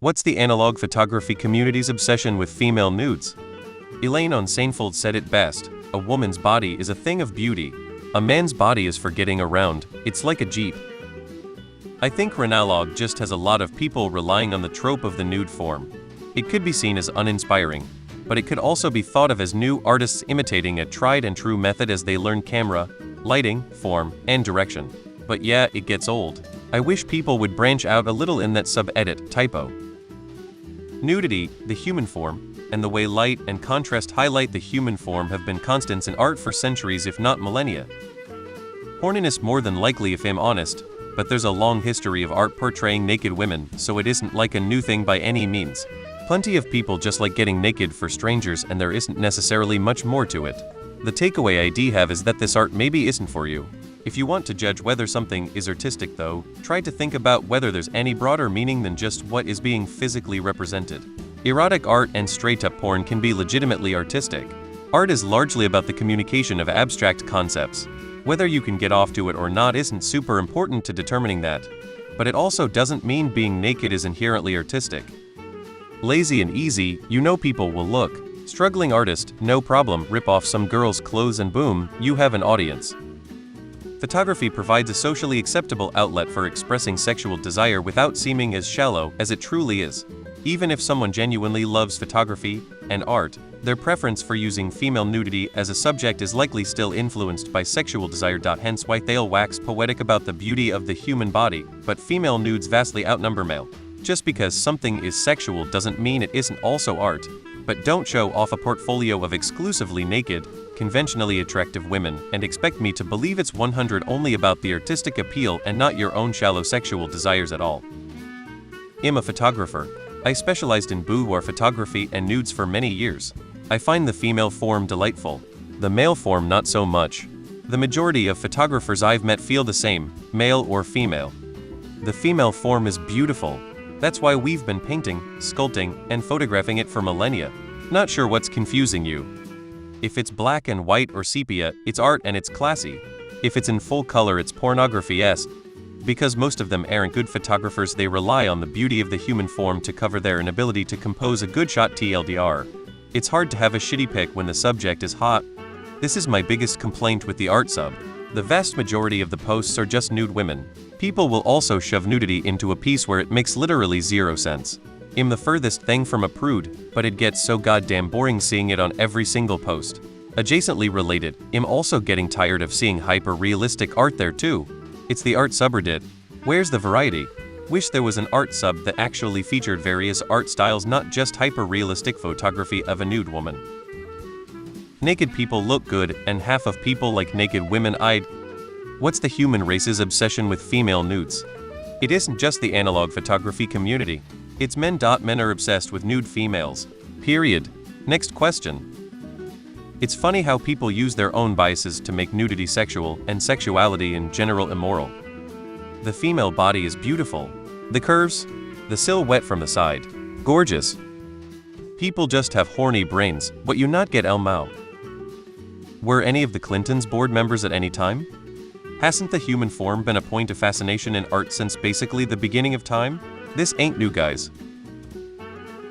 What's the analog photography community's obsession with female nudes? Elaine on Seinfeld said it best, "A woman's body is a thing of beauty. A man's body is for getting around, it's like a Jeep." I think Renalog just has a lot of people relying on the trope of the nude form. It could be seen as uninspiring, but it could also be thought of as new artists imitating a tried and true method as they learn camera, lighting, form, and direction. But yeah, it gets old. I wish people would branch out a little in that sub-edit typo. Nudity, the human form, and the way light and contrast highlight the human form have been constants in art for centuries if not millennia. Horniness more than likely if I'm honest, but there's a long history of art portraying naked women, so it isn't like a new thing by any means. Plenty of people just like getting naked for strangers and there isn't necessarily much more to it. The takeaway I have is that this art maybe isn't for you. If you want to judge whether something is artistic though, try to think about whether there's any broader meaning than just what is being physically represented. Erotic art and straight-up porn can be legitimately artistic. Art is largely about the communication of abstract concepts. Whether you can get off to it or not isn't super important to determining that. But it also doesn't mean being naked is inherently artistic. Lazy and easy, you know people will look. Struggling artist, no problem, rip off some girl's clothes and boom, you have an audience. Photography provides a socially acceptable outlet for expressing sexual desire without seeming as shallow as it truly is. Even if someone genuinely loves photography and art, their preference for using female nudity as a subject is likely still influenced by sexual desire. Hence why they'll wax poetic about the beauty of the human body, but female nudes vastly outnumber male. Just because something is sexual doesn't mean it isn't also art. But don't show off a portfolio of exclusively naked, conventionally attractive women and expect me to believe it's 100 only about the artistic appeal and not your own shallow sexual desires at all. I'm a photographer. I specialized in boudoir photography and nudes for many years. I find the female form delightful. The male form not so much. The majority of photographers I've met feel the same, male or female. The female form is beautiful. That's why we've been painting, sculpting, and photographing it for millennia. Not sure what's confusing you. If it's black and white or sepia, it's art and it's classy. If it's in full color, it's pornography-esque. Because most of them aren't good photographers, they rely on the beauty of the human form to cover their inability to compose a good shot. TLDR. It's hard to have a shitty pic when the subject is hot. This is my biggest complaint with the art sub. The vast majority of the posts are just nude women. People will also shove nudity into a piece where it makes literally zero sense. I'm the furthest thing from a prude, but it gets so goddamn boring seeing it on every single post. Adjacently related, I'm also getting tired of seeing hyper-realistic art there too. It's the art subreddit. Where's the variety? Wish there was an art sub that actually featured various art styles, not just hyper-realistic photography of a nude woman. Naked people look good, and half of people like naked women. What's the human race's obsession with female nudes? It isn't just the analog photography community. It's men. Men are obsessed with nude females. Period. Next question. It's funny how people use their own biases to make nudity sexual and sexuality in general immoral. The female body is beautiful. The curves, the silhouette from the side, gorgeous. People just have horny brains. What you not get El Mao? Were any of the Clintons board members at any time? Hasn't the human form been a point of fascination in art since basically the beginning of time? This ain't new, guys.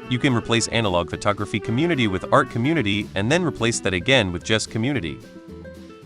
You can replace analog photography community with art community and then replace that again with just community.